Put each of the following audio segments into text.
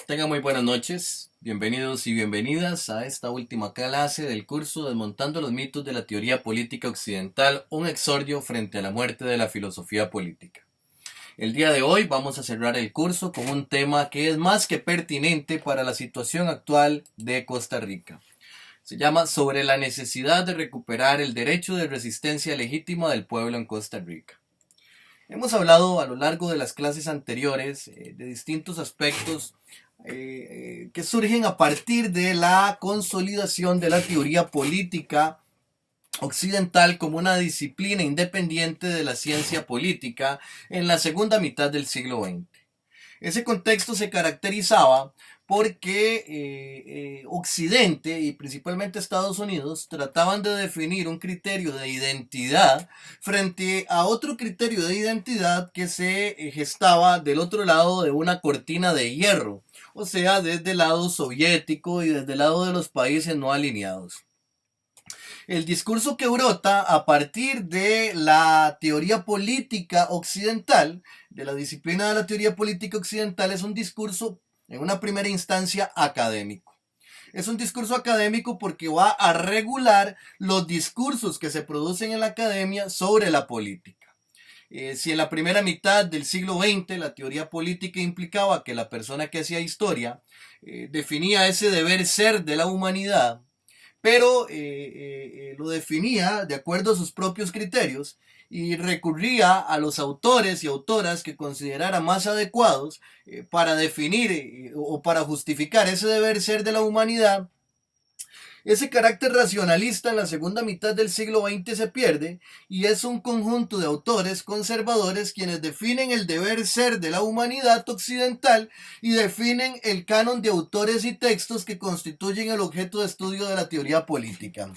Tengan muy buenas noches, bienvenidos y bienvenidas a esta última clase del curso Desmontando los mitos de la teoría política occidental, un exordio frente a la muerte de la filosofía política. El día de hoy vamos a cerrar el curso con un tema que es más que pertinente para la situación actual de Costa Rica. Se llama Sobre la necesidad de recuperar el derecho de resistencia legítima del pueblo en Costa Rica. Hemos hablado a lo largo de las clases anteriores de distintos aspectos que surgen a partir de la consolidación de la teoría política occidental como una disciplina independiente de la ciencia política en la segunda mitad del siglo XX. Ese contexto se caracterizaba porque Occidente y principalmente Estados Unidos trataban de definir un criterio de identidad frente a otro criterio de identidad que se gestaba del otro lado de una cortina de hierro, o sea, desde el lado soviético y desde el lado de los países no alineados. El discurso que brota a partir de la teoría política occidental, de la disciplina de la teoría política occidental, es un discurso en una primera instancia académico. Es un discurso académico porque va a regular los discursos que se producen en la academia sobre la política. Si en la primera mitad del siglo XX la teoría política implicaba que la persona que hacía historia definía ese deber ser de la humanidad, pero lo definía de acuerdo a sus propios criterios y recurría a los autores y autoras que considerara más adecuados para definir o para justificar ese deber ser de la humanidad. Ese carácter racionalista en la segunda mitad del siglo XX se pierde y es un conjunto de autores conservadores quienes definen el deber ser de la humanidad occidental y definen el canon de autores y textos que constituyen el objeto de estudio de la teoría política.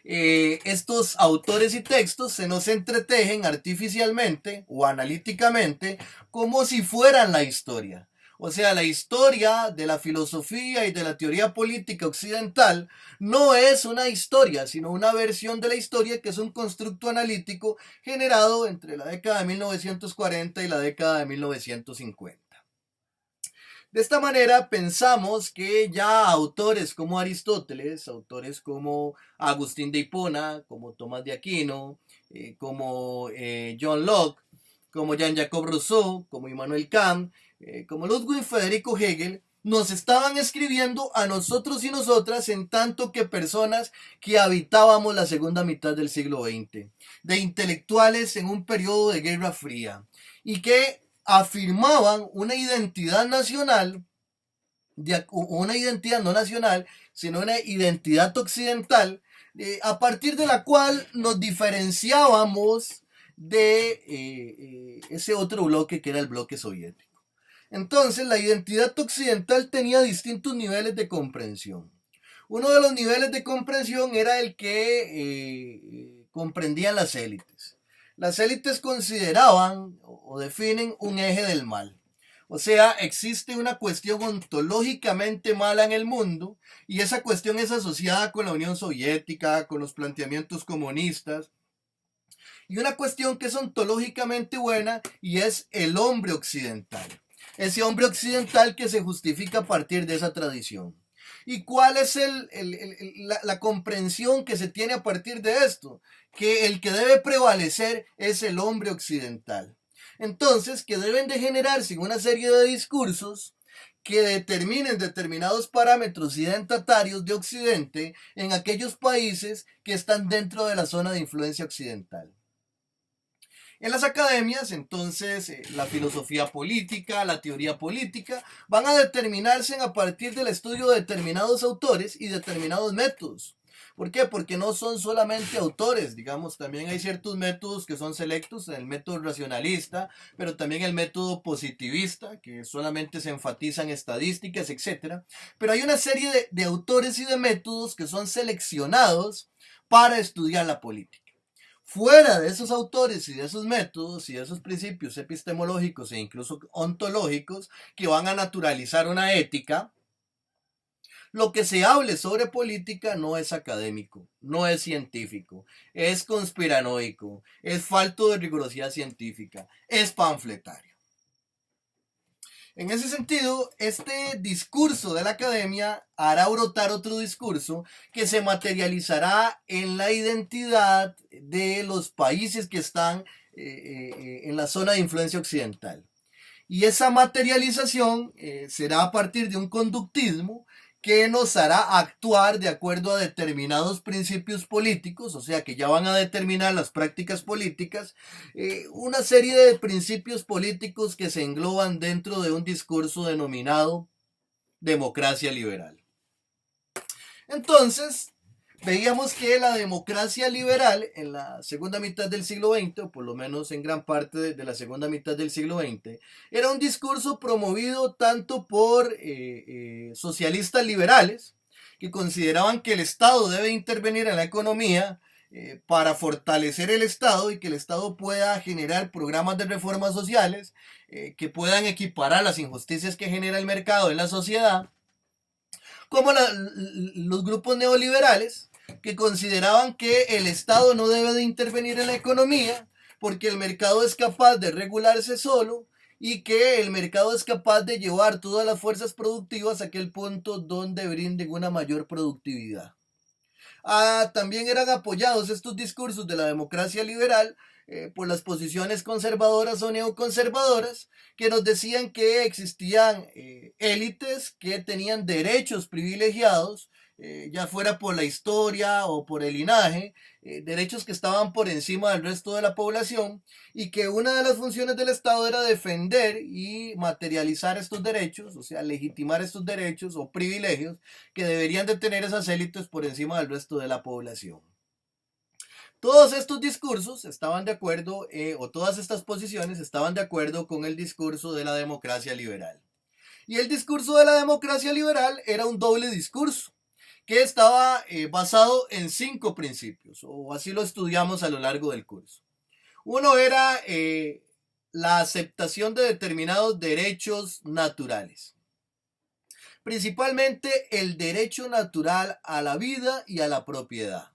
Estos autores y textos se nos entretejen artificialmente o analíticamente como si fueran la historia. O sea, la historia de la filosofía y de la teoría política occidental no es una historia, sino una versión de la historia que es un constructo analítico generado entre la década de 1940 y la década de 1950. De esta manera pensamos que ya autores como Aristóteles, autores como Agustín de Hipona, como Tomás de Aquino, como John Locke, como Jean-Jacques Rousseau, como Immanuel Kant, como Ludwig Federico Hegel, nos estaban escribiendo a nosotros y nosotras en tanto que personas que habitábamos la segunda mitad del siglo XX, de intelectuales en un periodo de Guerra Fría, y que afirmaban una identidad nacional, una identidad no nacional, sino una identidad occidental, a partir de la cual nos diferenciábamos de ese otro bloque que era el bloque soviético. Entonces, la identidad occidental tenía distintos niveles de comprensión. Uno de los niveles de comprensión era el que comprendían las élites. Las élites consideraban o definen un eje del mal. O sea, existe una cuestión ontológicamente mala en el mundo y esa cuestión es asociada con la Unión Soviética, con los planteamientos comunistas, y una cuestión que es ontológicamente buena y es el hombre occidental. Ese hombre occidental que se justifica a partir de esa tradición. ¿Y cuál es la comprensión que se tiene a partir de esto? Que el que debe prevalecer es el hombre occidental. Entonces, que deben de generarse una serie de discursos que determinen determinados parámetros identitarios de Occidente en aquellos países que están dentro de la zona de influencia occidental. En las academias, entonces, la filosofía política, la teoría política, van a determinarse a partir del estudio de determinados autores y determinados métodos. ¿Por qué? Porque no son solamente autores, digamos, también hay ciertos métodos que son selectos, el método racionalista, pero también el método positivista, que solamente se enfatizan estadísticas, etc. Pero hay una serie de autores y de métodos que son seleccionados para estudiar la política. Fuera de esos autores y de esos métodos y de esos principios epistemológicos e incluso ontológicos que van a naturalizar una ética, Lo que se hable sobre política no es académico, no es científico, es conspiranoico, es falto de rigurosidad científica, es panfletario. En ese sentido, este discurso de la academia hará brotar otro discurso que se materializará en la identidad de los países que están en la zona de influencia occidental. Y esa materialización será a partir de un conductismo que nos hará actuar de acuerdo a determinados principios políticos, o sea que ya van a determinar las prácticas políticas, una serie de principios políticos que se engloban dentro de un discurso denominado democracia liberal. Entonces, veíamos que la democracia liberal en la segunda mitad del siglo XX, o por lo menos en gran parte de la segunda mitad del siglo XX, era un discurso promovido tanto por socialistas liberales, que consideraban que el Estado debe intervenir en la economía para fortalecer el Estado y que el Estado pueda generar programas de reformas sociales que puedan equiparar las injusticias que genera el mercado en la sociedad, como los grupos neoliberales que consideraban que el Estado no debe de intervenir en la economía porque el mercado es capaz de regularse solo y que el mercado es capaz de llevar todas las fuerzas productivas a aquel punto donde brinden una mayor productividad. También eran apoyados estos discursos de la democracia liberal por las posiciones conservadoras o neoconservadoras que nos decían que existían élites que tenían derechos privilegiados, ya fuera por la historia o por el linaje, derechos que estaban por encima del resto de la población y que una de las funciones del Estado era defender y materializar estos derechos, o sea, legitimar estos derechos o privilegios que deberían de tener esas élites por encima del resto de la población. Todos estos discursos estaban de acuerdo, o todas estas posiciones estaban de acuerdo con el discurso de la democracia liberal. Y el discurso de la democracia liberal era un doble discurso que estaba basado en 5 principios, o así lo estudiamos a lo largo del curso. Uno era la aceptación de determinados derechos naturales, principalmente el derecho natural a la vida y a la propiedad.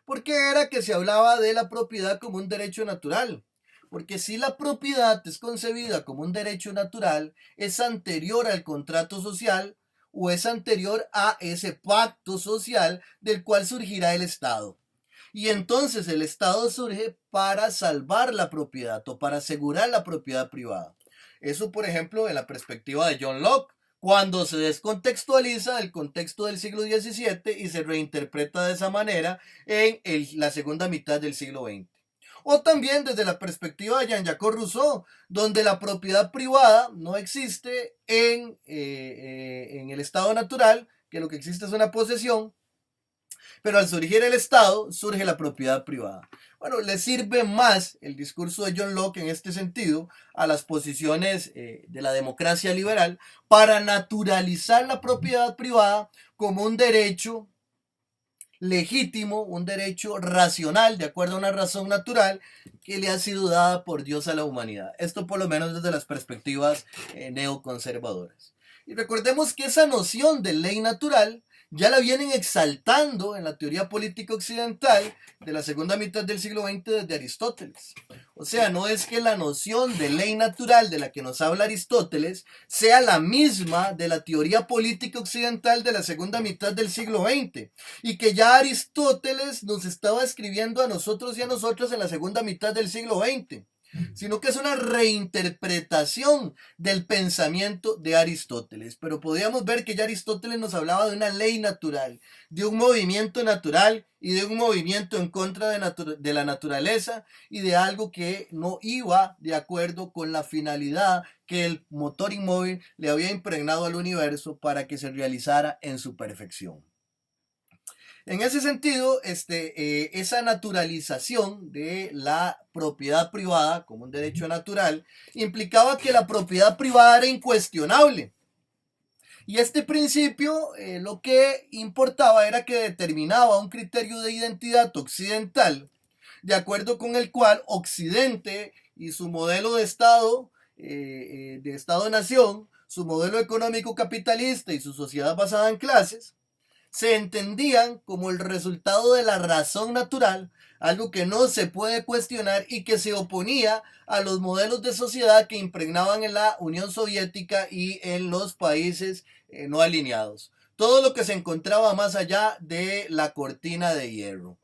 ¿Por qué era que se hablaba de la propiedad como un derecho natural? Porque si la propiedad es concebida como un derecho natural, es anterior al contrato social o es anterior a ese pacto social del cual surgirá el Estado. Y entonces el Estado surge para salvar la propiedad o para asegurar la propiedad privada. Eso, por ejemplo, en la perspectiva de John Locke, cuando se descontextualiza el contexto del siglo XVII y se reinterpreta de esa manera en la segunda mitad del siglo XX. O también desde la perspectiva de Jean-Jacques Rousseau, donde la propiedad privada no existe en el estado natural, que lo que existe es una posesión, pero al surgir el Estado, surge la propiedad privada. Bueno, le sirve más el discurso de John Locke en este sentido a las posiciones de la democracia liberal para naturalizar la propiedad privada como un derecho legítimo, un derecho racional, de acuerdo a una razón natural que le ha sido dada por Dios a la humanidad. Esto por lo menos desde las perspectivas neoconservadoras. Y recordemos que esa noción de ley natural ya la vienen exaltando en la teoría política occidental de la segunda mitad del siglo XX desde Aristóteles. O sea, no es que la noción de ley natural de la que nos habla Aristóteles sea la misma de la teoría política occidental de la segunda mitad del siglo XX y que ya Aristóteles nos estaba escribiendo a nosotros y a nosotras en la segunda mitad del siglo XX, sino que es una reinterpretación del pensamiento de Aristóteles. Pero podríamos ver que ya Aristóteles nos hablaba de una ley natural, de un movimiento natural y de un movimiento en contra de la naturaleza y de algo que no iba de acuerdo con la finalidad que el motor inmóvil le había impregnado al universo para que se realizara en su perfección. En ese sentido, esa naturalización de la propiedad privada como un derecho natural implicaba que la propiedad privada era incuestionable. Y este principio lo que importaba era que determinaba un criterio de identidad occidental, de acuerdo con el cual Occidente y su modelo de Estado-nación, su modelo económico capitalista y su sociedad basada en clases, se entendían como el resultado de la razón natural, algo que no se puede cuestionar y que se oponía a los modelos de sociedad que impregnaban en la Unión Soviética y en los países no alineados. Todo lo que se encontraba más allá de la cortina de hierro.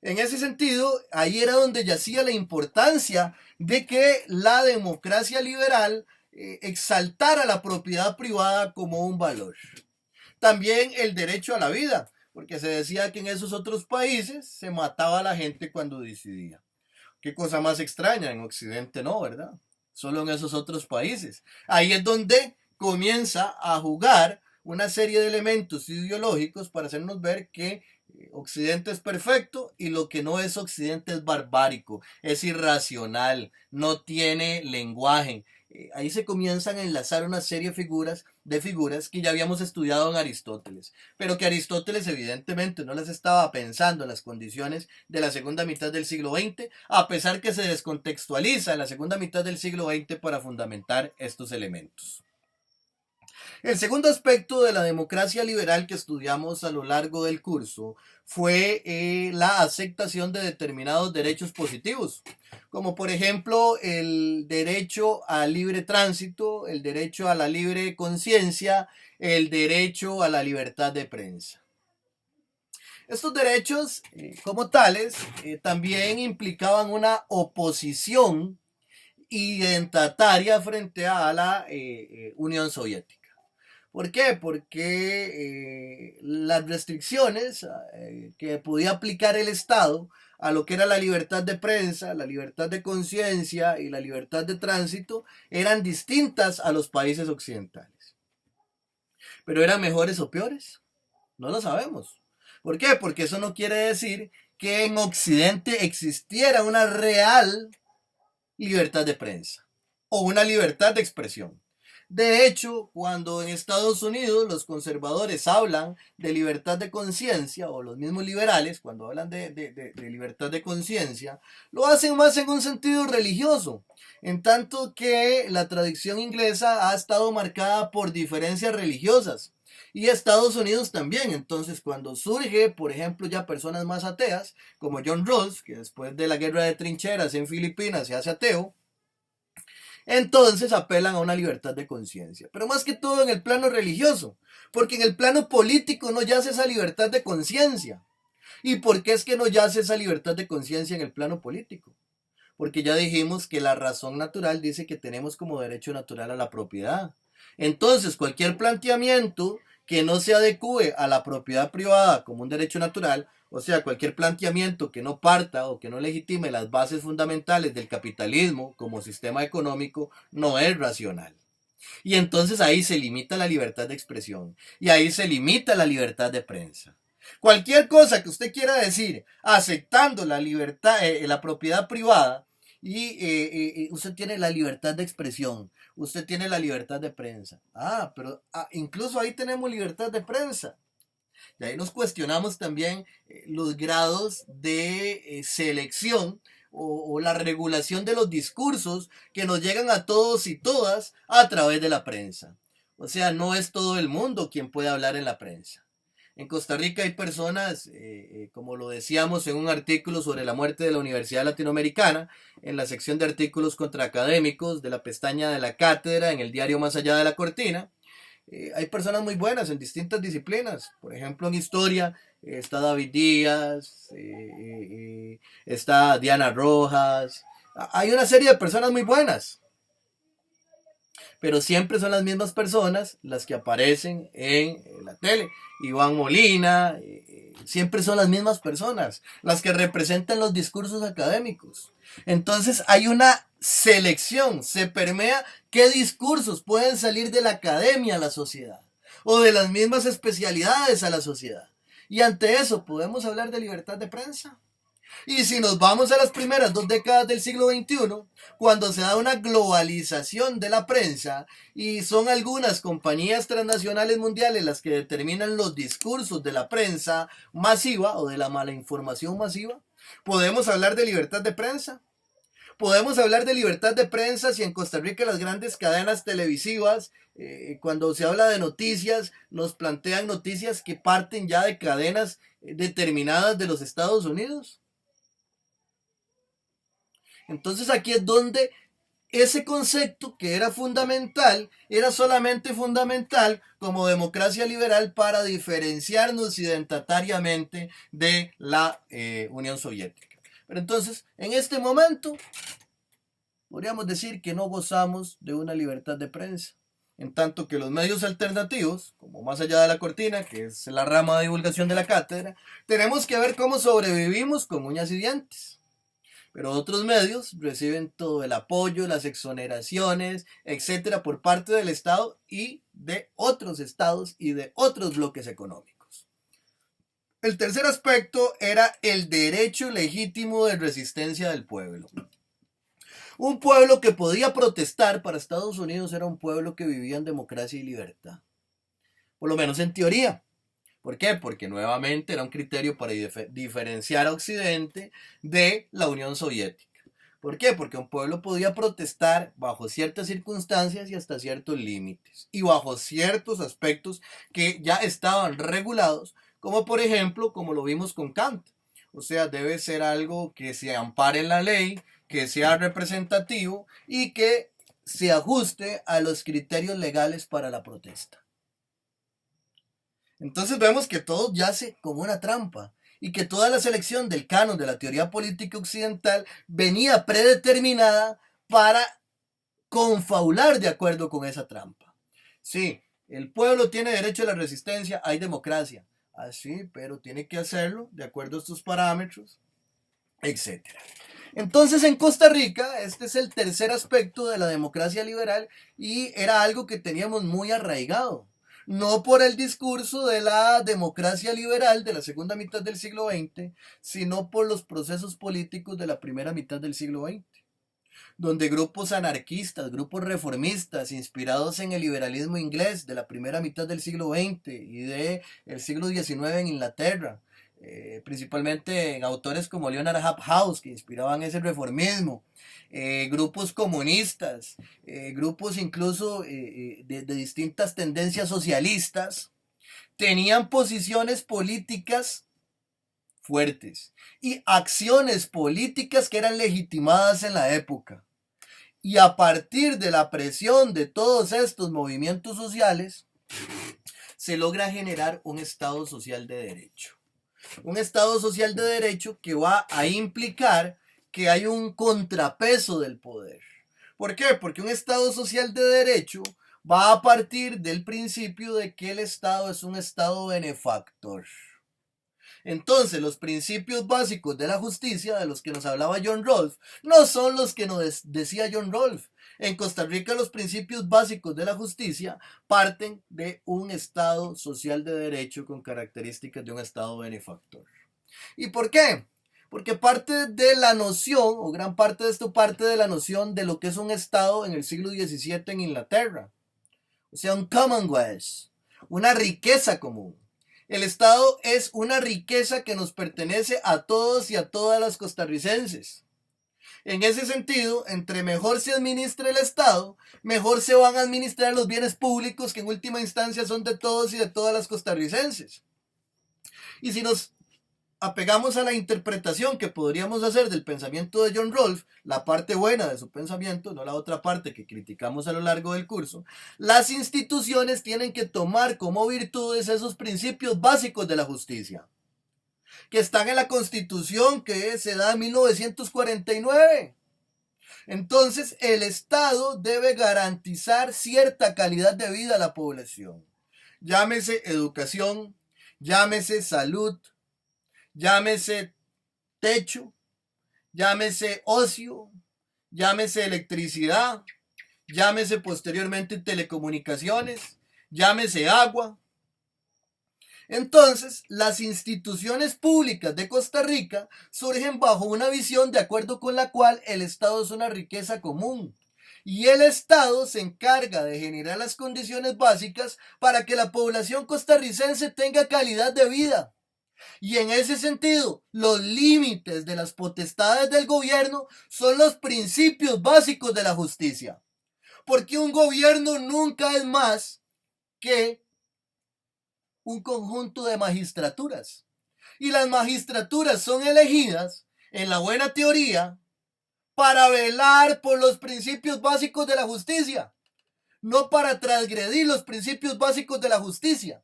En ese sentido, ahí era donde yacía la importancia de que la democracia liberal exaltara la propiedad privada como un valor. También el derecho a la vida, porque se decía que en esos otros países se mataba a la gente cuando decidía. Qué cosa más extraña, en Occidente no, ¿verdad? Solo en esos otros países. Ahí es donde comienza a jugar una serie de elementos ideológicos para hacernos ver que Occidente es perfecto y lo que no es Occidente es barbárico, es irracional, no tiene lenguaje. Ahí se comienzan a enlazar una serie de figuras que ya habíamos estudiado en Aristóteles, pero que Aristóteles evidentemente no las estaba pensando en las condiciones de la segunda mitad del siglo XX, a pesar que se descontextualiza en la segunda mitad del siglo XX para fundamentar estos elementos. El segundo aspecto de la democracia liberal que estudiamos a lo largo del curso fue la aceptación de determinados derechos positivos, como por ejemplo el derecho al libre tránsito, el derecho a la libre conciencia, el derecho a la libertad de prensa. Estos derechos, como tales, también implicaban una oposición identitaria frente a la Unión Soviética. ¿Por qué? Porque las restricciones que podía aplicar el Estado a lo que era la libertad de prensa, la libertad de conciencia y la libertad de tránsito eran distintas a los países occidentales. ¿Pero eran mejores o peores? No lo sabemos. ¿Por qué? Porque eso no quiere decir que en Occidente existiera una real libertad de prensa o una libertad de expresión. De hecho, cuando en Estados Unidos los conservadores hablan de libertad de conciencia, o los mismos liberales, cuando hablan de libertad de conciencia, lo hacen más en un sentido religioso, en tanto que la tradición inglesa ha estado marcada por diferencias religiosas. Y Estados Unidos también. Entonces, cuando surge, por ejemplo, ya personas más ateas, como John Rawls, que después de la guerra de trincheras en Filipinas se hace ateo, entonces apelan a una libertad de conciencia, pero más que todo en el plano religioso, porque en el plano político no yace esa libertad de conciencia. ¿Y por qué es que no yace esa libertad de conciencia en el plano político? Porque ya dijimos que la razón natural dice que tenemos como derecho natural a la propiedad. Entonces, cualquier planteamiento que no se adecue a la propiedad privada como un derecho natural, o sea, cualquier planteamiento que no parta o que no legitime las bases fundamentales del capitalismo como sistema económico, no es racional. Y entonces ahí se limita la libertad de expresión y ahí se limita la libertad de prensa. Cualquier cosa que usted quiera decir aceptando la libertad, la propiedad privada, y usted tiene la libertad de expresión, usted tiene la libertad de prensa. Pero incluso ahí tenemos libertad de prensa. Y ahí nos cuestionamos también los grados de selección o la regulación de los discursos que nos llegan a todos y todas a través de la prensa. O sea, no es todo el mundo quien puede hablar en la prensa. En Costa Rica hay personas, como lo decíamos en un artículo sobre la muerte de la Universidad Latinoamericana, en la sección de artículos contra académicos de la pestaña de la cátedra en el diario Más Allá de la Cortina. Hay personas muy buenas en distintas disciplinas. Por ejemplo, en historia está David Díaz, está Diana Rojas. Hay una serie de personas muy buenas. Pero siempre son las mismas personas las que aparecen en la tele. Iván Molina, siempre son las mismas personas las que representan los discursos académicos. Entonces hay una selección, se permea qué discursos pueden salir de la academia a la sociedad o de las mismas especialidades a la sociedad. Y ante eso, ¿podemos hablar de libertad de prensa? Y si nos vamos a las primeras 2 décadas del siglo XXI, cuando se da una globalización de la prensa y son algunas compañías transnacionales mundiales las que determinan los discursos de la prensa masiva o de la mala información masiva, ¿podemos hablar de libertad de prensa? Podemos hablar de libertad de prensa si en Costa Rica las grandes cadenas televisivas, cuando se habla de noticias, nos plantean noticias que parten ya de cadenas determinadas de los Estados Unidos. Entonces aquí es donde ese concepto que era fundamental, era solamente fundamental como democracia liberal para diferenciarnos identitariamente de la Unión Soviética. Pero entonces, en este momento, podríamos decir que no gozamos de una libertad de prensa, en tanto que los medios alternativos, como Más Allá de la Cortina, que es la rama de divulgación de la cátedra, tenemos que ver cómo sobrevivimos con uñas y dientes. Pero otros medios reciben todo el apoyo, las exoneraciones, etcétera, por parte del Estado y de otros estados y de otros bloques económicos. El tercer aspecto era el derecho legítimo de resistencia del pueblo. Un pueblo que podía protestar para Estados Unidos era un pueblo que vivía en democracia y libertad. Por lo menos en teoría. ¿Por qué? Porque nuevamente era un criterio para diferenciar a Occidente de la Unión Soviética. ¿Por qué? Porque un pueblo podía protestar bajo ciertas circunstancias y hasta ciertos límites. Y bajo ciertos aspectos que ya estaban regulados, como por ejemplo, como lo vimos con Kant. O sea, debe ser algo que se ampare en la ley, que sea representativo y que se ajuste a los criterios legales para la protesta. Entonces vemos que todo yace como una trampa y que toda la selección del canon de la teoría política occidental venía predeterminada para confabular de acuerdo con esa trampa. Sí, el pueblo tiene derecho a la resistencia, hay democracia, así, pero tiene que hacerlo de acuerdo a estos parámetros, etc. Entonces en Costa Rica, este es el tercer aspecto de la democracia liberal y era algo que teníamos muy arraigado. No por el discurso de la democracia liberal de la segunda mitad del siglo XX, sino por los procesos políticos de la primera mitad del siglo XX, donde grupos anarquistas, grupos reformistas, inspirados en el liberalismo inglés de la primera mitad del siglo XX y del siglo XIX en Inglaterra, principalmente en autores como Leonard Hobsbawm, que inspiraban ese reformismo, grupos comunistas, grupos incluso de distintas tendencias socialistas, tenían posiciones políticas fuertes y acciones políticas que eran legitimadas en la época. Y a partir de la presión de todos estos movimientos sociales, se logra generar un Estado social de derecho. Un Estado social de derecho que va a implicar que hay un contrapeso del poder. ¿Por qué? Porque un Estado social de derecho va a partir del principio de que el Estado es un Estado benefactor. Entonces, los principios básicos de la justicia, de los que nos hablaba John Rolfe, no son los que nos decía John Rolfe. En Costa Rica los principios básicos de la justicia parten de un Estado social de derecho con características de un Estado benefactor. ¿Y por qué? Porque parte de la noción, o gran parte de esto parte de la noción de lo que es un Estado en el siglo XVII en Inglaterra. O sea, un Commonwealth, una riqueza común. El Estado es una riqueza que nos pertenece a todos y a todas las costarricenses. En ese sentido, entre mejor se administre el Estado, mejor se van a administrar los bienes públicos que en última instancia son de todos y de todas las costarricenses. Y si nos apegamos a la interpretación que podríamos hacer del pensamiento de John Rolfe, la parte buena de su pensamiento, no la otra parte que criticamos a lo largo del curso, las instituciones tienen que tomar como virtudes esos principios básicos de la justicia, que están en la Constitución que se da en 1949. Entonces, el Estado debe garantizar cierta calidad de vida a la población. Llámese educación, llámese salud, llámese techo, llámese ocio, llámese electricidad, llámese posteriormente telecomunicaciones, llámese agua. Entonces, las instituciones públicas de Costa Rica surgen bajo una visión de acuerdo con la cual el Estado es una riqueza común. Y el Estado se encarga de generar las condiciones básicas para que la población costarricense tenga calidad de vida. Y en ese sentido, los límites de las potestades del gobierno son los principios básicos de la justicia. Porque un gobierno nunca es más que un conjunto de magistraturas. Y las magistraturas son elegidas, en la buena teoría, para velar por los principios básicos de la justicia, no para transgredir los principios básicos de la justicia.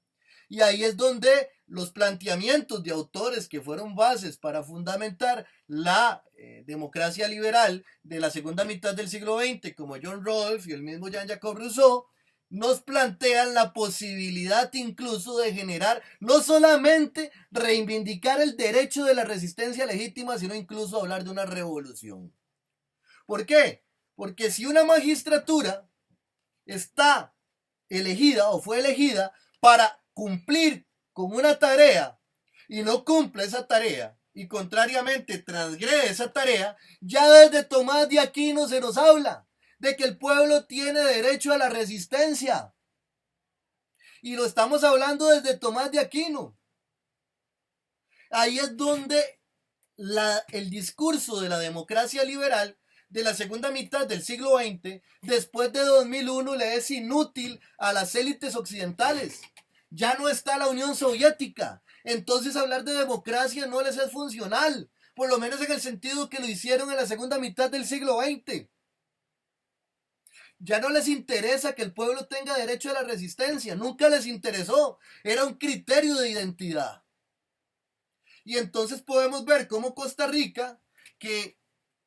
Y ahí es donde los planteamientos de autores que fueron bases para fundamentar la democracia liberal de la segunda mitad del siglo XX, como John Rawls y el mismo Jean-Jacques Rousseau, nos plantean la posibilidad incluso de generar, no solamente reivindicar el derecho de la resistencia legítima, sino incluso hablar de una revolución. ¿Por qué? Porque si una magistratura está elegida o fue elegida para cumplir con una tarea y no cumple esa tarea y contrariamente transgrede esa tarea, ya desde Tomás de Aquino se nos habla de que el pueblo tiene derecho a la resistencia. Y lo estamos hablando desde Tomás de Aquino. Ahí es donde el discurso de la democracia liberal de la segunda mitad del siglo XX, después de 2001, le es inútil a las élites occidentales. Ya no está la Unión Soviética. Entonces hablar de democracia no les es funcional, por lo menos en el sentido que lo hicieron en la segunda mitad del siglo XX. Ya no les interesa que el pueblo tenga derecho a la resistencia, nunca les interesó, era un criterio de identidad. Y entonces podemos ver cómo Costa Rica, que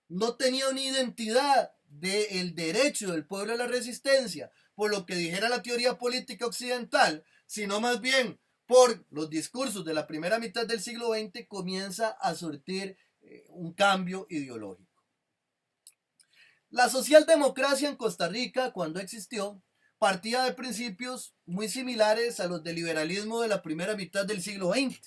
no tenía una identidad del derecho del pueblo a la resistencia, por lo que dijera la teoría política occidental, sino más bien por los discursos de la primera mitad del siglo XX, comienza a surtir un cambio ideológico. La socialdemocracia en Costa Rica, cuando existió, partía de principios muy similares a los del liberalismo de la primera mitad del siglo XX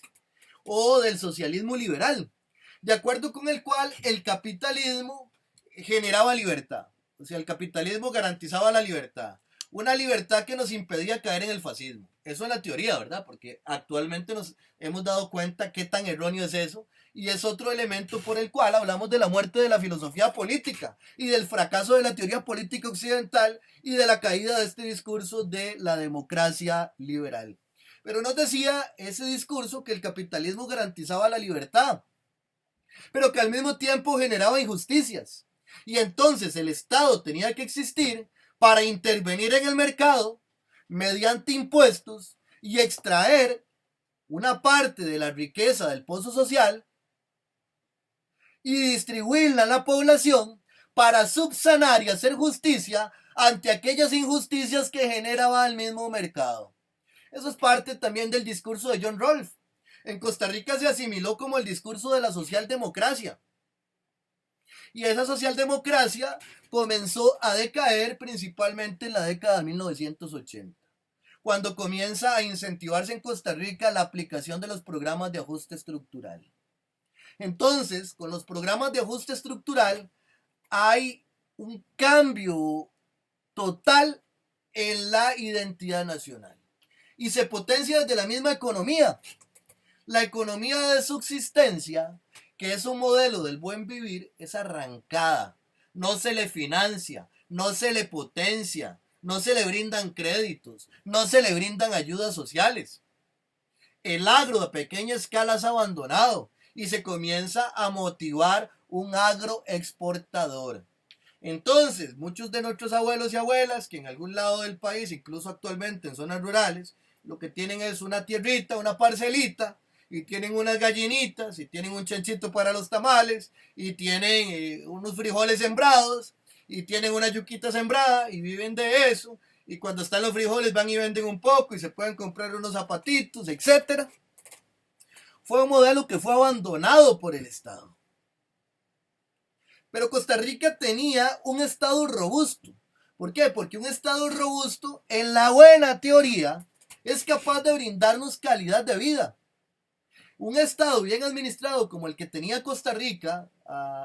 o del socialismo liberal, de acuerdo con el cual el capitalismo generaba libertad. O sea, el capitalismo garantizaba la libertad. Una libertad que nos impedía caer en el fascismo. Eso es la teoría, ¿verdad? Porque actualmente nos hemos dado cuenta qué tan erróneo es eso. Y es otro elemento por el cual hablamos de la muerte de la filosofía política y del fracaso de la teoría política occidental y de la caída de este discurso de la democracia liberal. Pero nos decía ese discurso que el capitalismo garantizaba la libertad, pero que al mismo tiempo generaba injusticias. Y entonces el Estado tenía que existir para intervenir en el mercado mediante impuestos y extraer una parte de la riqueza del pozo social y distribuirla a la población para subsanar y hacer justicia ante aquellas injusticias que generaba el mismo mercado. Eso es parte también del discurso de John Rawls. En Costa Rica se asimiló como el discurso de la socialdemocracia. Y esa socialdemocracia comenzó a decaer principalmente en la década de 1980, cuando comienza a incentivarse en Costa Rica la aplicación de los programas de ajuste estructural. Entonces, con los programas de ajuste estructural hay un cambio total en la identidad nacional. Y se potencia desde la misma economía. La economía de subsistencia, que es un modelo del buen vivir, es arrancada. No se le financia, no se le potencia, no se le brindan créditos, no se le brindan ayudas sociales. El agro a pequeña escala es abandonado y se comienza a motivar un agro exportador. Entonces, muchos de nuestros abuelos y abuelas que en algún lado del país, incluso actualmente en zonas rurales, lo que tienen es una tierrita, una parcelita, y tienen unas gallinitas, y tienen un chanchito para los tamales, y tienen unos frijoles sembrados, y tienen una yuquita sembrada, y viven de eso, y cuando están los frijoles van y venden un poco, y se pueden comprar unos zapatitos, etc. Fue un modelo que fue abandonado por el Estado. Pero Costa Rica tenía un Estado robusto. ¿Por qué? Porque un Estado robusto, en la buena teoría, es capaz de brindarnos calidad de vida. Un Estado bien administrado como el que tenía Costa Rica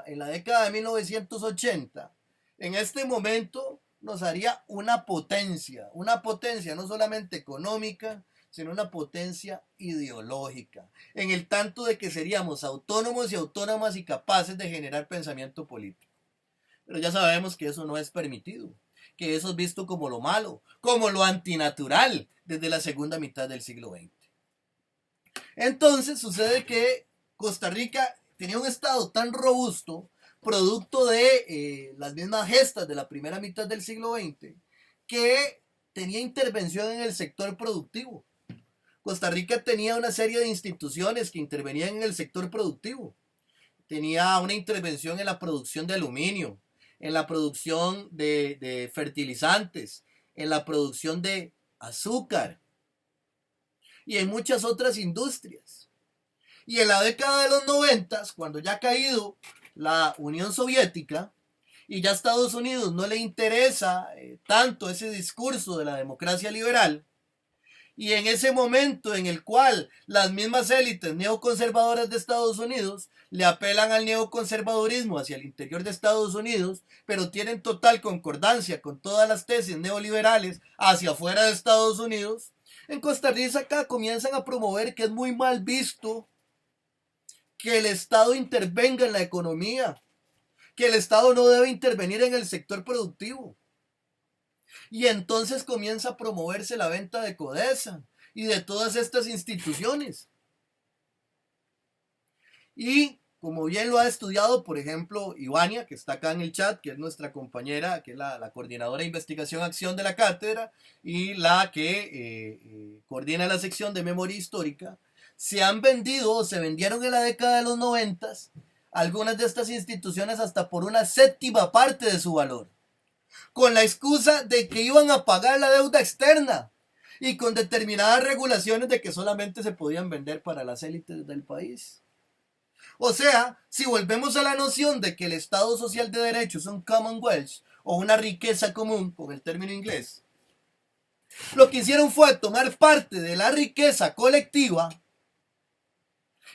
en la década de 1980, en este momento nos haría una potencia no solamente económica, sino una potencia ideológica, en el tanto de que seríamos autónomos y autónomas y capaces de generar pensamiento político. Pero ya sabemos que eso no es permitido, que eso es visto como lo malo, como lo antinatural desde la segunda mitad del siglo XX. Entonces sucede que Costa Rica tenía un estado tan robusto, producto de las mismas gestas de la primera mitad del siglo XX, que tenía intervención en el sector productivo. Costa Rica tenía una serie de instituciones que intervenían en el sector productivo. Tenía una intervención en la producción de aluminio, en la producción de fertilizantes, en la producción de azúcar y en muchas otras industrias. Y en la década de los 90, cuando ya ha caído la Unión Soviética y ya a Estados Unidos no le interesa tanto ese discurso de la democracia liberal, y en ese momento en el cual las mismas élites neoconservadoras de Estados Unidos le apelan al neoconservadurismo hacia el interior de Estados Unidos, pero tienen total concordancia con todas las tesis neoliberales hacia afuera de Estados Unidos, en Costa Rica acá comienzan a promover que es muy mal visto que el Estado intervenga en la economía, que el Estado no debe intervenir en el sector productivo. Y entonces comienza a promoverse la venta de Codesa y de todas estas instituciones. Y como bien lo ha estudiado, por ejemplo, Ivania, que está acá en el chat, que es nuestra compañera, que es la coordinadora de investigación acción de la cátedra y la que coordina la sección de memoria histórica, se han vendido o se vendieron en la década de los 90 algunas de estas instituciones hasta por una séptima parte de su valor, con la excusa de que iban a pagar la deuda externa y con determinadas regulaciones de que solamente se podían vender para las élites del país. O sea, si volvemos a la noción de que el Estado Social de Derecho es un Commonwealth o una riqueza común, con el término inglés, lo que hicieron fue tomar parte de la riqueza colectiva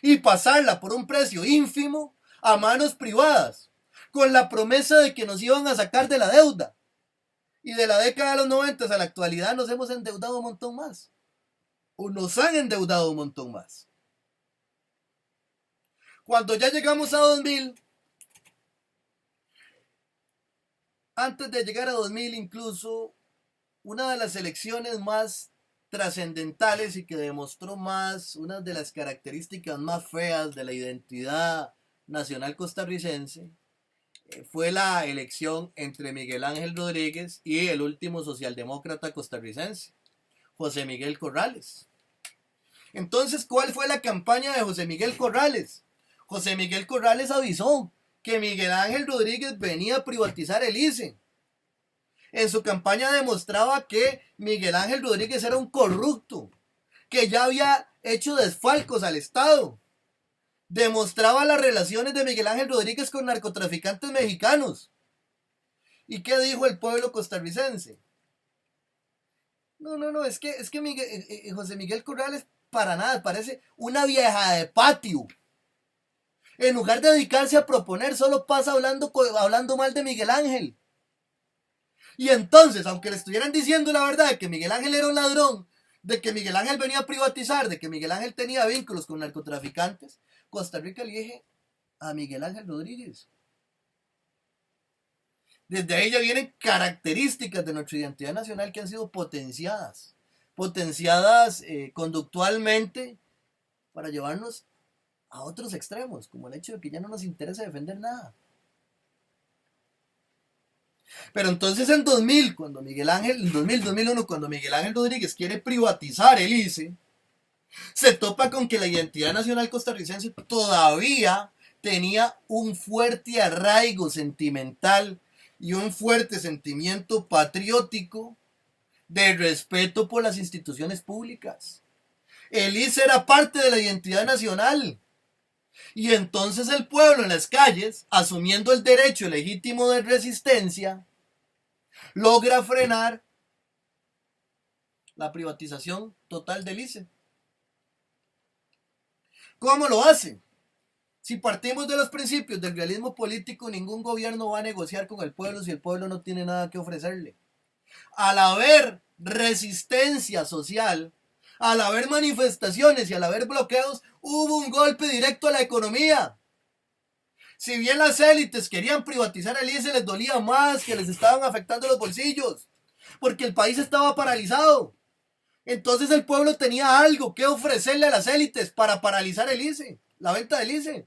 y pasarla por un precio ínfimo a manos privadas, con la promesa de que nos iban a sacar de la deuda. Y de la década de los 90 a la actualidad nos hemos endeudado un montón más. O nos han endeudado un montón más. Cuando ya llegamos a 2000, antes de llegar a 2000 incluso, una de las elecciones más trascendentales y que demostró más, una de las características más feas de la identidad nacional costarricense, fue la elección entre Miguel Ángel Rodríguez y el último socialdemócrata costarricense, José Miguel Corrales. Entonces, ¿cuál fue la campaña de José Miguel Corrales? José Miguel Corrales avisó que Miguel Ángel Rodríguez venía a privatizar el ICE. En su campaña demostraba que Miguel Ángel Rodríguez era un corrupto, que ya había hecho desfalcos al Estado. Demostraba las relaciones de Miguel Ángel Rodríguez con narcotraficantes mexicanos. ¿Y qué dijo el pueblo costarricense? No, es que José Miguel Corrales para nada, parece una vieja de patio. En lugar de dedicarse a proponer, solo pasa hablando mal de Miguel Ángel. Y entonces, aunque le estuvieran diciendo la verdad de que Miguel Ángel era un ladrón, de que Miguel Ángel venía a privatizar, de que Miguel Ángel tenía vínculos con narcotraficantes, Costa Rica elige a Miguel Ángel Rodríguez. Desde ahí ya vienen características de nuestra identidad nacional que han sido potenciadas conductualmente para llevarnos a otros extremos, como el hecho de que ya no nos interesa defender nada. Pero entonces en 2000, cuando Miguel Ángel, en 2001, cuando Miguel Ángel Rodríguez quiere privatizar el ICE, se topa con que la identidad nacional costarricense todavía tenía un fuerte arraigo sentimental y un fuerte sentimiento patriótico de respeto por las instituciones públicas. El ICE era parte de la identidad nacional. Y entonces el pueblo en las calles, asumiendo el derecho legítimo de resistencia, logra frenar la privatización total del ICE. ¿Cómo lo hace? Si partimos de los principios del realismo político, ningún gobierno va a negociar con el pueblo si el pueblo no tiene nada que ofrecerle. Al haber resistencia social, Al haber manifestaciones y al haber bloqueos, hubo un golpe directo a la economía. Si bien las élites querían privatizar el ICE, les dolía más que les estaban afectando los bolsillos, porque el país estaba paralizado. Entonces el pueblo tenía algo que ofrecerle a las élites para paralizar el ICE, la venta del ICE.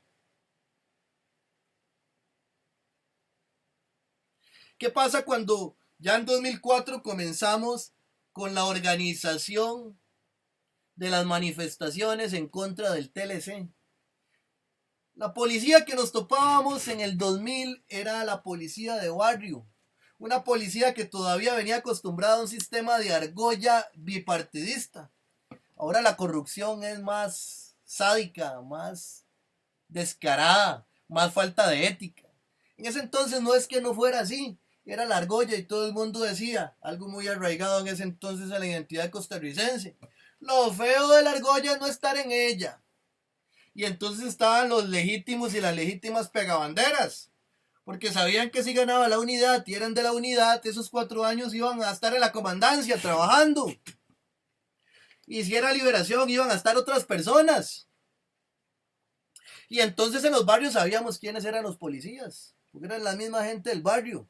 ¿Qué pasa cuando ya en 2004 comenzamos con la organización de las manifestaciones en contra del TLC? La policía que nos topábamos en el 2000 era la policía de barrio. Una policía que todavía venía acostumbrada a un sistema de argolla bipartidista. Ahora la corrupción es más sádica, más descarada, más falta de ética. En ese entonces no es que no fuera así, era la argolla y todo el mundo decía, algo muy arraigado en ese entonces a la identidad costarricense. Lo feo de la argolla es no estar en ella. Y entonces estaban los legítimos y las legítimas pegabanderas, porque sabían que si ganaba la unidad y eran de la unidad, esos 4 años iban a estar en la comandancia trabajando. Y si era liberación, iban a estar otras personas. Y entonces en los barrios sabíamos quiénes eran los policías, porque eran la misma gente del barrio.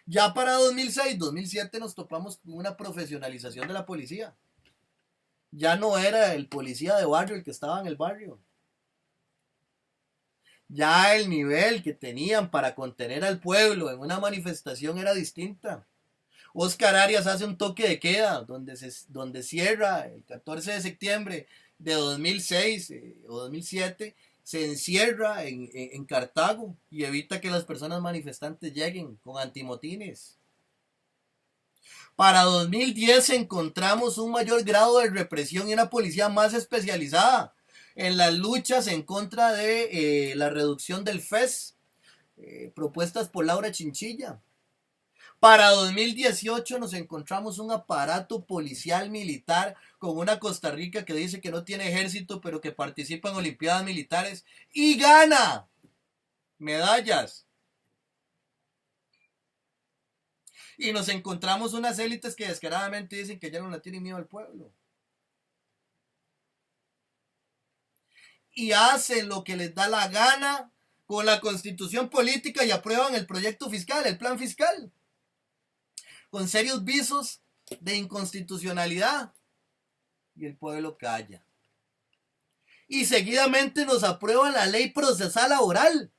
Ya para 2006, 2007 nos topamos con una profesionalización de la policía. Ya no era el policía de barrio el que estaba en el barrio. Ya el nivel que tenían para contener al pueblo en una manifestación era distinta. Oscar Arias hace un toque de queda donde cierra el 14 de septiembre de 2006 o 2007, se encierra en Cartago y evita que las personas manifestantes lleguen con antimotines. Para 2010 encontramos un mayor grado de represión y una policía más especializada en las luchas en contra de la reducción del FES, propuestas por Laura Chinchilla. Para 2018 nos encontramos un aparato policial militar con una Costa Rica que dice que no tiene ejército pero que participa en olimpiadas militares y gana medallas. Y nos encontramos unas élites que descaradamente dicen que ya no le tienen miedo al pueblo. Y hacen lo que les da la gana con la constitución política y aprueban el proyecto fiscal, el plan fiscal, con serios visos de inconstitucionalidad. Y el pueblo calla. Y seguidamente nos aprueban la ley procesal laboral.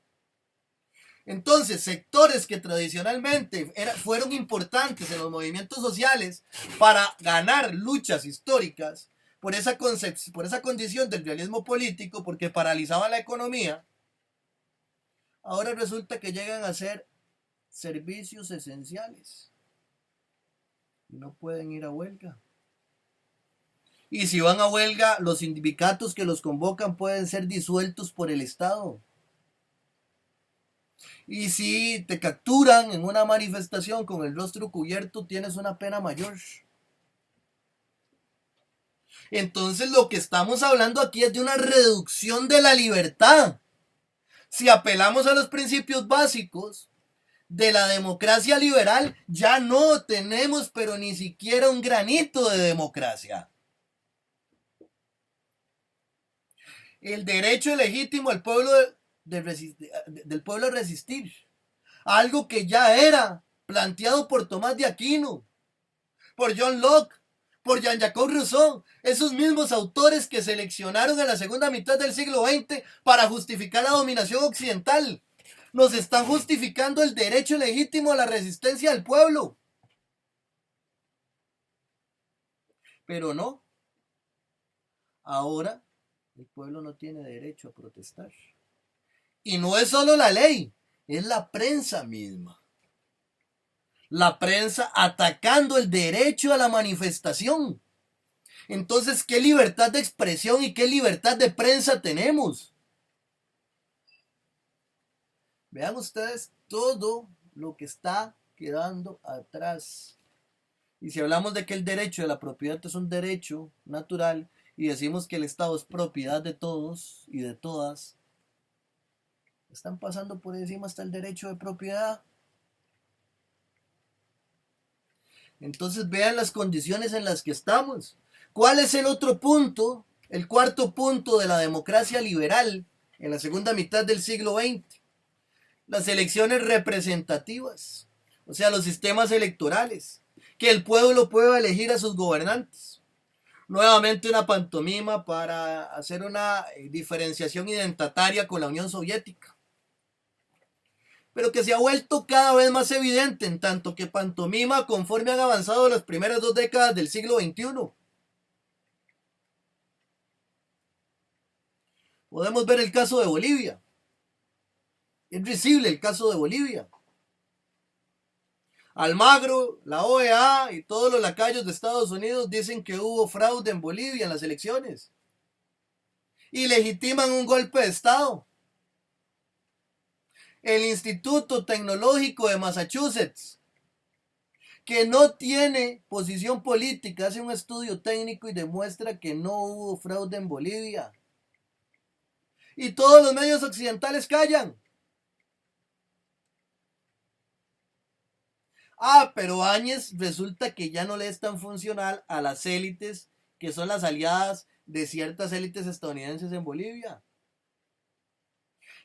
Entonces, sectores que tradicionalmente fueron importantes en los movimientos sociales para ganar luchas históricas por esa condición del realismo político, porque paralizaba la economía, ahora resulta que llegan a ser servicios esenciales y no pueden ir a huelga. Y si van a huelga, los sindicatos que los convocan pueden ser disueltos por el Estado. Y si te capturan en una manifestación con el rostro cubierto, tienes una pena mayor. Entonces lo que estamos hablando aquí es de una reducción de la libertad. Si apelamos a los principios básicos de la democracia liberal, ya no tenemos pero ni siquiera un granito de democracia. El derecho legítimo del pueblo a resistir. Algo que ya era planteado por Tomás de Aquino, por John Locke, por Jean-Jacques Rousseau, esos mismos autores que seleccionaron en la segunda mitad del siglo XX para justificar la dominación occidental. Nos están justificando el derecho legítimo a la resistencia del pueblo. Pero no. Ahora el pueblo no tiene derecho a protestar. Y no es solo la ley, es la prensa misma. La prensa atacando el derecho a la manifestación. Entonces, ¿qué libertad de expresión y qué libertad de prensa tenemos? Vean ustedes todo lo que está quedando atrás. Y si hablamos de que el derecho de la propiedad es un derecho natural y decimos que el Estado es propiedad de todos y de todas, están pasando por encima hasta el derecho de propiedad. Entonces vean las condiciones en las que estamos. ¿Cuál es el otro punto? El cuarto punto de la democracia liberal en la segunda mitad del siglo XX. Las elecciones representativas, o sea, los sistemas electorales, que el pueblo pueda elegir a sus gobernantes. Nuevamente una pantomima para hacer una diferenciación identitaria con la Unión Soviética, pero que se ha vuelto cada vez más evidente en tanto que pantomima conforme han avanzado las primeras 2 décadas del siglo XXI. Podemos ver el caso de Bolivia. Es risible el caso de Bolivia. Almagro, la OEA y todos los lacayos de Estados Unidos dicen que hubo fraude en Bolivia en las elecciones y legitiman un golpe de Estado. El Instituto Tecnológico de Massachusetts, que no tiene posición política, hace un estudio técnico y demuestra que no hubo fraude en Bolivia. Y todos los medios occidentales callan. Pero Áñez resulta que ya no le es tan funcional a las élites que son las aliadas de ciertas élites estadounidenses en Bolivia.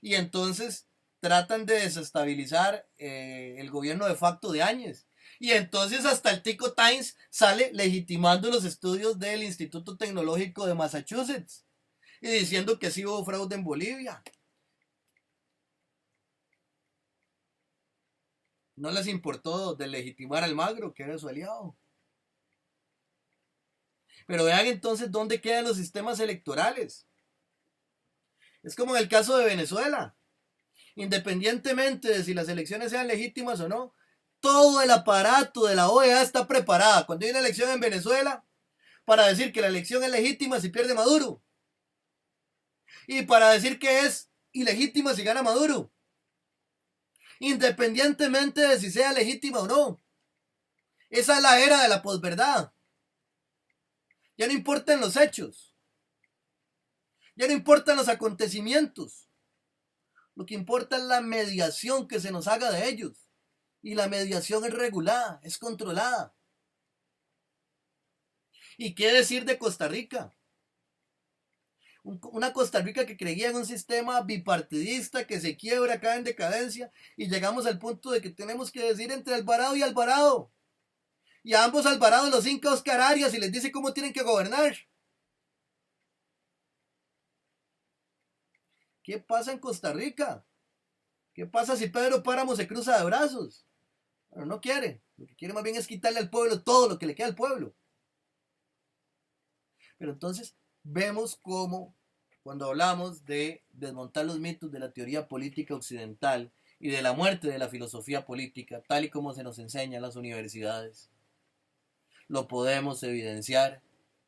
Y entonces tratan de desestabilizar el gobierno de facto de Áñez. Y entonces hasta el Tico Times sale legitimando los estudios del Instituto Tecnológico de Massachusetts y diciendo que sí hubo fraude en Bolivia. No les importó deslegitimar a Almagro, que era su aliado. Pero vean entonces dónde quedan los sistemas electorales. Es como en el caso de Venezuela. Independientemente de si las elecciones sean legítimas o no, todo el aparato de la OEA está preparada cuando hay una elección en Venezuela para decir que la elección es legítima si pierde Maduro y para decir que es ilegítima si gana Maduro, independientemente de si sea legítima o no. Esa es la era de la posverdad. Ya no importan los hechos, ya no importan los acontecimientos, lo que importa es la mediación que se nos haga de ellos. Y la mediación es regulada, es controlada. ¿Y qué decir de Costa Rica? Una Costa Rica que creía en un sistema bipartidista que se quiebra acá en decadencia y llegamos al punto de que tenemos que decir entre Alvarado y Alvarado. Y a ambos Alvarado los hinca Oscar Arias y les dice cómo tienen que gobernar. ¿Qué pasa en Costa Rica? ¿Qué pasa si Pedro Páramo se cruza de brazos? Pero no quiere. Lo que quiere más bien es quitarle al pueblo todo lo que le queda al pueblo. Pero entonces vemos cómo cuando hablamos de desmontar los mitos de la teoría política occidental y de la muerte de la filosofía política, tal y como se nos enseña en las universidades, lo podemos evidenciar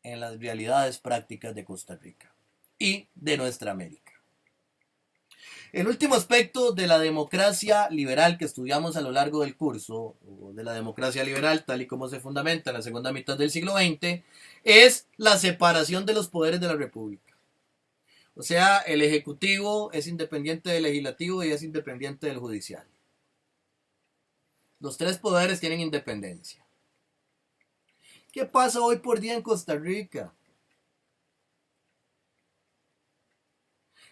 en las realidades prácticas de Costa Rica y de nuestra América. El último aspecto de la democracia liberal que estudiamos a lo largo del curso, o de la democracia liberal tal y como se fundamenta en la segunda mitad del siglo XX, es la separación de los poderes de la República. O sea, el Ejecutivo es independiente del Legislativo y es independiente del Judicial. Los 3 poderes tienen independencia. ¿Qué pasa hoy por día en Costa Rica?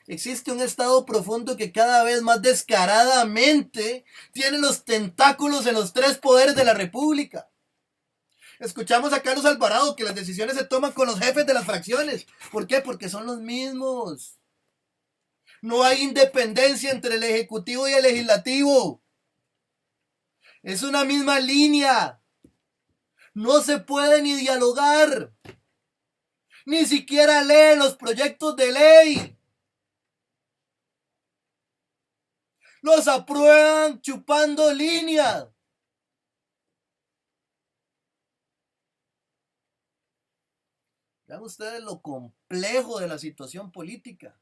Existe un Estado profundo que cada vez más descaradamente tiene los tentáculos en los 3 poderes de la República. Escuchamos a Carlos Alvarado que las decisiones se toman con los jefes de las fracciones. ¿Por qué? Porque son los mismos. No hay independencia entre el Ejecutivo y el Legislativo. Es una misma línea. No se puede ni dialogar. Ni siquiera leen los proyectos de ley. Los aprueban chupando líneas. Vean ustedes lo complejo de la situación política.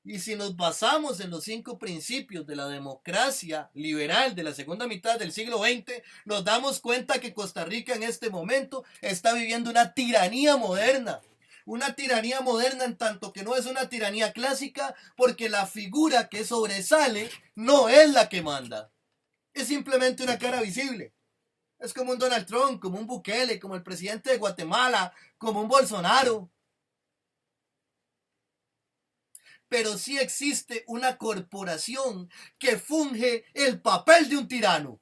Y si nos basamos en los 5 principios de la democracia liberal de la segunda mitad del siglo XX, nos damos cuenta que Costa Rica en este momento está viviendo una tiranía moderna. Una tiranía moderna en tanto que no es una tiranía clásica, porque la figura que sobresale no es la que manda. Es simplemente una cara visible. Es como un Donald Trump, como un Bukele, como el presidente de Guatemala, como un Bolsonaro. Pero sí existe una corporación que funge el papel de un tirano,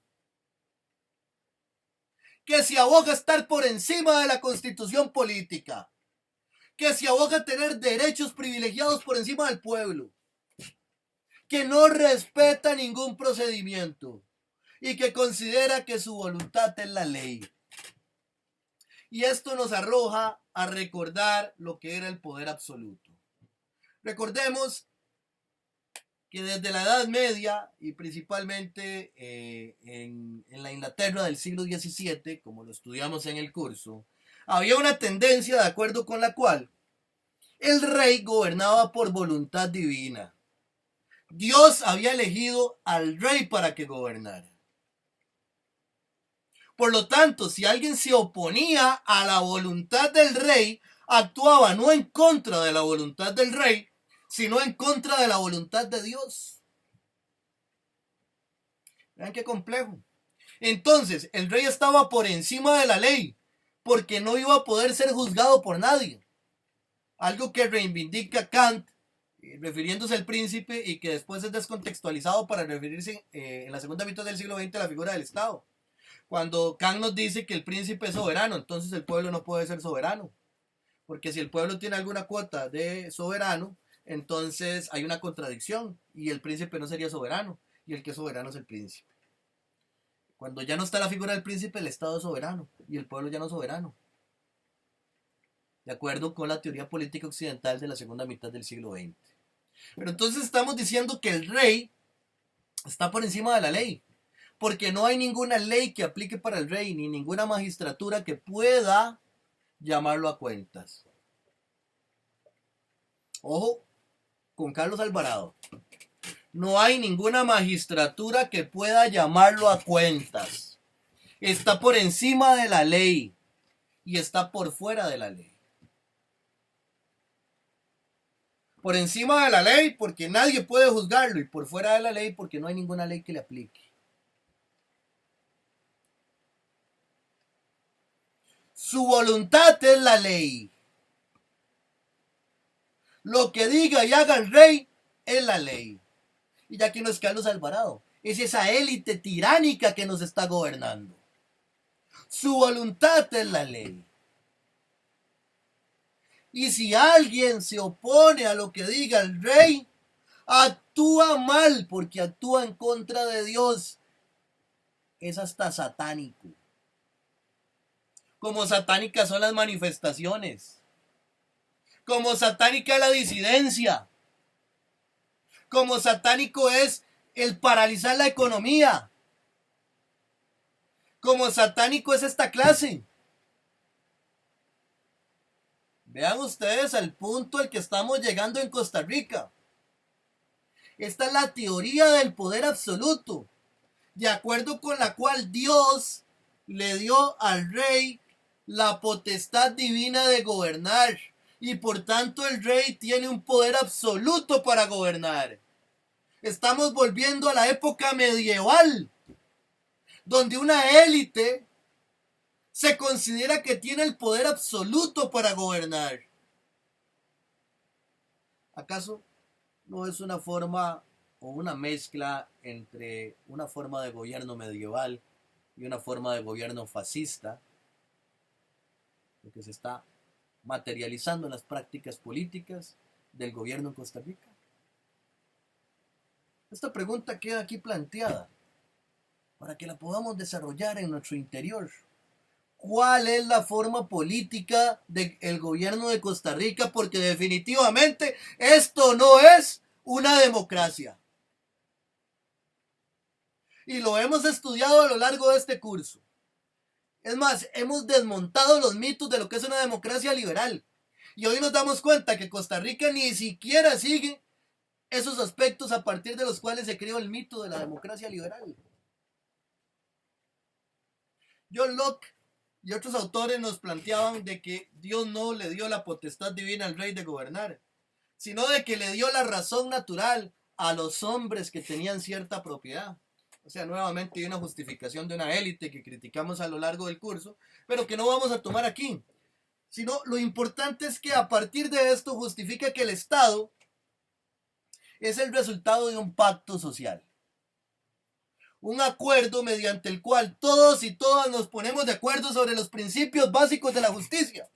que se aboga a estar por encima de la constitución política, que se aboga a tener derechos privilegiados por encima del pueblo, que no respeta ningún procedimiento y que considera que su voluntad es la ley. Y esto nos arroja a recordar lo que era el poder absoluto. Recordemos que desde la Edad Media y principalmente en la Inglaterra del siglo XVII, como lo estudiamos en el curso, había una tendencia de acuerdo con la cual el rey gobernaba por voluntad divina. Dios había elegido al rey para que gobernara. Por lo tanto, si alguien se oponía a la voluntad del rey, actuaba no en contra de la voluntad del rey, sino en contra de la voluntad de Dios. Vean qué complejo. Entonces, el rey estaba por encima de la ley, porque no iba a poder ser juzgado por nadie. Algo que reivindica Kant, refiriéndose al príncipe, y que después es descontextualizado para referirse en la segunda mitad del siglo XX a la figura del Estado. Cuando Kant nos dice que el príncipe es soberano, entonces el pueblo no puede ser soberano. Porque si el pueblo tiene alguna cuota de soberano, entonces hay una contradicción y el príncipe no sería soberano y el que es soberano es el príncipe. Cuando ya no está la figura del príncipe, el Estado es soberano y el pueblo ya no es soberano. De acuerdo con la teoría política occidental de la segunda mitad del siglo XX. Pero entonces estamos diciendo que el rey está por encima de la ley. Porque no hay ninguna ley que aplique para el rey, ni ninguna magistratura que pueda llamarlo a cuentas. Ojo con Carlos Alvarado. No hay ninguna magistratura que pueda llamarlo a cuentas. Está por encima de la ley y está por fuera de la ley. Por encima de la ley porque nadie puede juzgarlo y por fuera de la ley porque no hay ninguna ley que le aplique. Su voluntad es la ley. Lo que diga y haga el rey es la ley. Y ya aquí no es Carlos Alvarado, es esa élite tiránica que nos está gobernando. Su voluntad es la ley. Y si alguien se opone a lo que diga el rey, actúa mal porque actúa en contra de Dios. Es hasta satánico. Como satánicas son las manifestaciones. Como satánica es la disidencia. Como satánico es el paralizar la economía. Como satánico es esta clase. Vean ustedes al punto al que estamos llegando en Costa Rica. Esta es la teoría del poder absoluto, de acuerdo con la cual Dios le dio al rey la potestad divina de gobernar. Y por tanto el rey tiene un poder absoluto para gobernar. Estamos volviendo a la época medieval, donde una élite se considera que tiene el poder absoluto para gobernar. ¿Acaso no es una forma o una mezcla entre una forma de gobierno medieval y una forma de gobierno fascista, lo que se está materializando en las prácticas políticas del gobierno en Costa Rica? Esta pregunta queda aquí planteada para que la podamos desarrollar en nuestro interior. ¿Cuál es la forma política del gobierno de Costa Rica? Porque definitivamente esto no es una democracia. Y lo hemos estudiado a lo largo de este curso. Es más, hemos desmontado los mitos de lo que es una democracia liberal. Y hoy nos damos cuenta que Costa Rica ni siquiera sigue esos aspectos a partir de los cuales se creó el mito de la democracia liberal. John Locke y otros autores nos planteaban de que Dios no le dio la potestad divina al rey de gobernar, sino de que le dio la razón natural a los hombres que tenían cierta propiedad. O sea, nuevamente hay una justificación de una élite que criticamos a lo largo del curso, pero que no vamos a tomar aquí. Sino lo importante es que a partir de esto justifica que el Estado es el resultado de un pacto social. Un acuerdo mediante el cual todos y todas nos ponemos de acuerdo sobre los principios básicos de la justicia.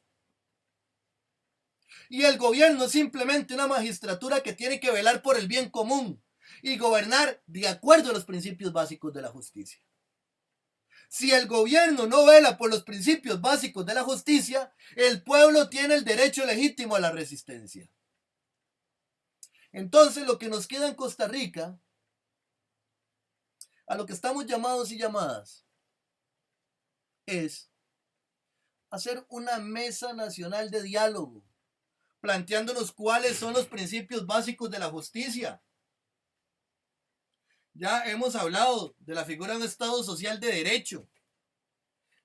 Y el gobierno es simplemente una magistratura que tiene que velar por el bien común y gobernar de acuerdo a los principios básicos de la justicia. Si el gobierno no vela por los principios básicos de la justicia, el pueblo tiene el derecho legítimo a la resistencia. Entonces, lo que nos queda en Costa Rica, a lo que estamos llamados y llamadas, es hacer una mesa nacional de diálogo, planteándonos cuáles son los principios básicos de la justicia. Ya hemos hablado de la figura de un Estado social de derecho,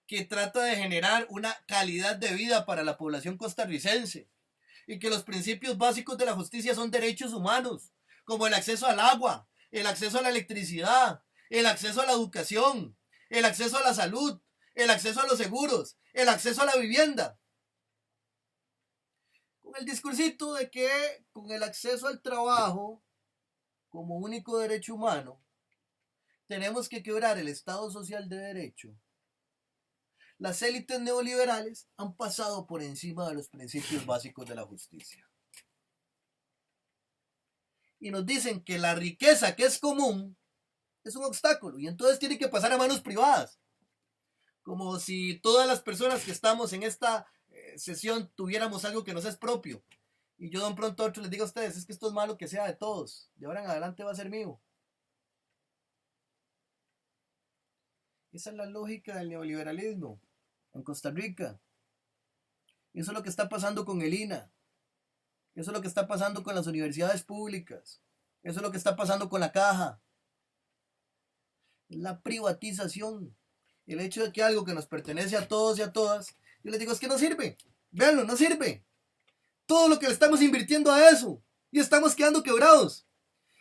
que trata de generar una calidad de vida para la población costarricense, y que los principios básicos de la justicia son derechos humanos, como el acceso al agua, el acceso a la electricidad, el acceso a la educación, el acceso a la salud, el acceso a los seguros, el acceso a la vivienda. Con el discursito de que con el acceso al trabajo como único derecho humano, tenemos que quebrar el Estado social de derecho. Las élites neoliberales han pasado por encima de los principios básicos de la justicia. Y nos dicen que la riqueza que es común es un obstáculo y entonces tiene que pasar a manos privadas. Como si todas las personas que estamos en esta sesión tuviéramos algo que nos es propio. Y yo de un pronto a otro les digo a ustedes, es que esto es malo que sea de todos. De ahora en adelante va a ser mío. Esa es la lógica del neoliberalismo en Costa Rica. Eso es lo que está pasando con el INA. Eso es lo que está pasando con las universidades públicas. Eso es lo que está pasando con la caja. Es la privatización. El hecho de que algo que nos pertenece a todos y a todas, yo les digo, es que no sirve. Véanlo, no sirve. Todo lo que le estamos invirtiendo a eso. Y estamos quedando quebrados.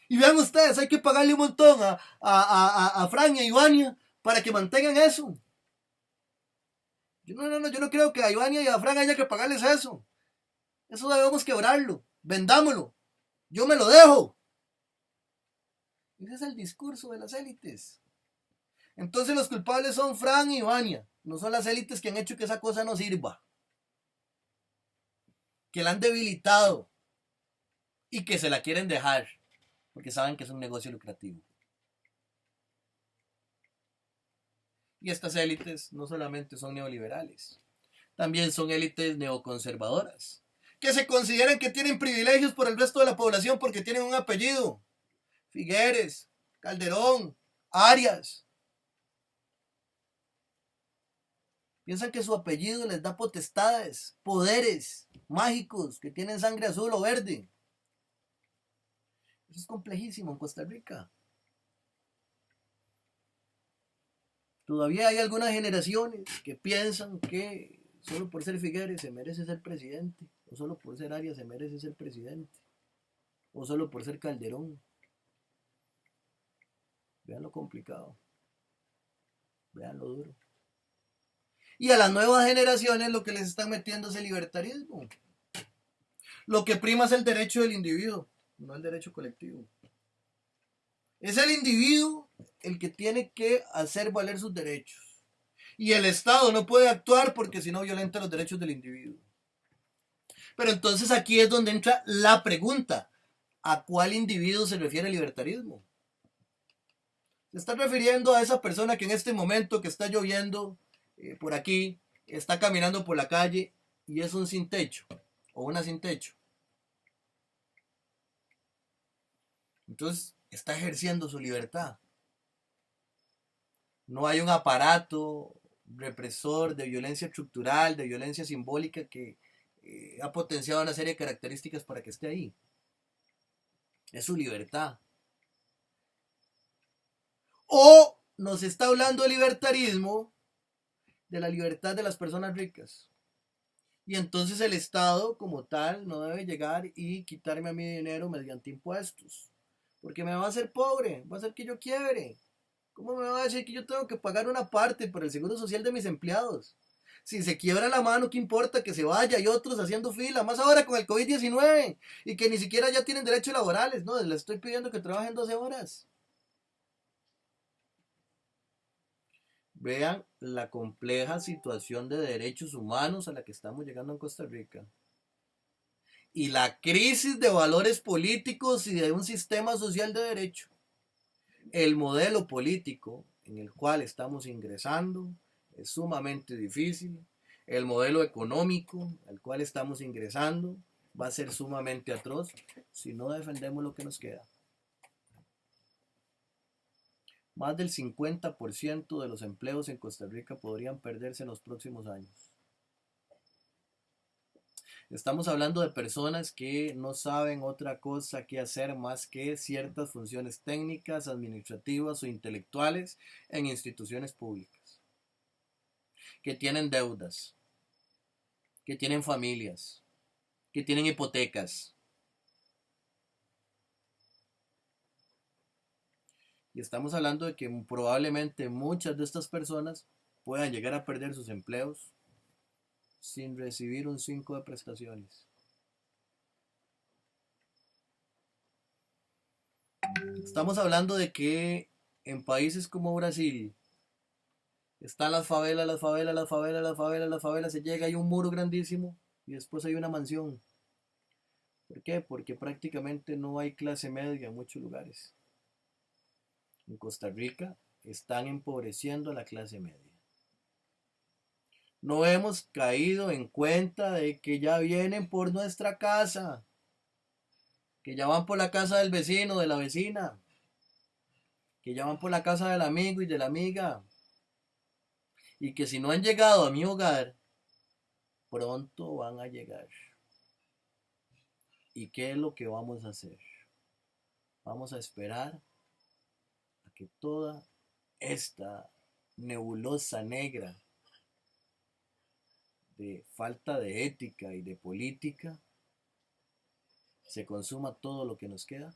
Y vean ustedes, hay que pagarle un montón a Fran y a Ivania para que mantengan eso. Yo no creo que a Ivania y a Fran haya que pagarles eso. Eso debemos quebrarlo. Vendámoslo. Yo me lo dejo. Ese es el discurso de las élites. Entonces los culpables son Fran y Ivania. No son las élites que han hecho que esa cosa no sirva. Que la han debilitado. Y que se la quieren dejar. Porque saben que es un negocio lucrativo. Y estas élites no solamente son neoliberales. También son élites neoconservadoras. Que se consideran que tienen privilegios por el resto de la población porque tienen un apellido. Figueres, Calderón, Arias. Piensan que su apellido les da potestades, poderes mágicos que tienen sangre azul o verde. Eso es complejísimo en Costa Rica. Todavía hay algunas generaciones que piensan que solo por ser Figueres se merece ser presidente, o solo por ser Arias se merece ser presidente, o solo por ser Calderón. Vean lo complicado, vean lo duro. Y a las nuevas generaciones lo que les están metiendo es el libertarismo. Lo que prima es el derecho del individuo, no el derecho colectivo. Es el individuo el que tiene que hacer valer sus derechos. Y el Estado no puede actuar porque si no violenta los derechos del individuo. Pero entonces aquí es donde entra la pregunta. ¿A cuál individuo se refiere el libertarismo? Se está refiriendo a esa persona que en este momento que está lloviendo por aquí, está caminando por la calle y es un sin techo o una sin techo. Entonces está ejerciendo su libertad. No hay un aparato represor de violencia estructural, de violencia simbólica que ha potenciado una serie de características para que esté ahí. Es su libertad. O nos está hablando de libertarismo, de la libertad de las personas ricas. Y entonces el Estado como tal no debe llegar y quitarme a mi dinero mediante impuestos. Porque me va a hacer pobre, va a hacer que yo quiebre. ¿Cómo me va a decir que yo tengo que pagar una parte por el seguro social de mis empleados? Si se quiebra la mano, ¿qué importa que se vaya? Y otros haciendo fila, más ahora con el COVID-19 y que ni siquiera ya tienen derechos laborales, ¿no? Les estoy pidiendo que trabajen 12 horas. Vean la compleja situación de derechos humanos a la que estamos llegando en Costa Rica. Y la crisis de valores políticos y de un sistema social de derecho. El modelo político en el cual estamos ingresando es sumamente difícil. El modelo económico al cual estamos ingresando va a ser sumamente atroz si no defendemos lo que nos queda. Más del 50% de los empleos en Costa Rica podrían perderse en los próximos años. Estamos hablando de personas que no saben otra cosa que hacer más que ciertas funciones técnicas, administrativas o intelectuales en instituciones públicas, que tienen deudas, que tienen familias, que tienen hipotecas. Y estamos hablando de que probablemente muchas de estas personas puedan llegar a perder sus empleos sin recibir un 5 de prestaciones. Estamos hablando de que en países como Brasil están las favelas, las favelas, las favelas, las favelas, las favelas, se llega, hay un muro grandísimo y después hay una mansión. ¿Por qué? Porque prácticamente no hay clase media en muchos lugares. En Costa Rica están empobreciendo a la clase media. No hemos caído en cuenta de que ya vienen por nuestra casa, que ya van por la casa del vecino, de la vecina, que ya van por la casa del amigo y de la amiga, y que si no han llegado a mi hogar, pronto van a llegar. ¿Y qué es lo que vamos a hacer? Vamos a esperar a que toda esta nebulosa negra de falta de ética y de política se consuma todo lo que nos queda.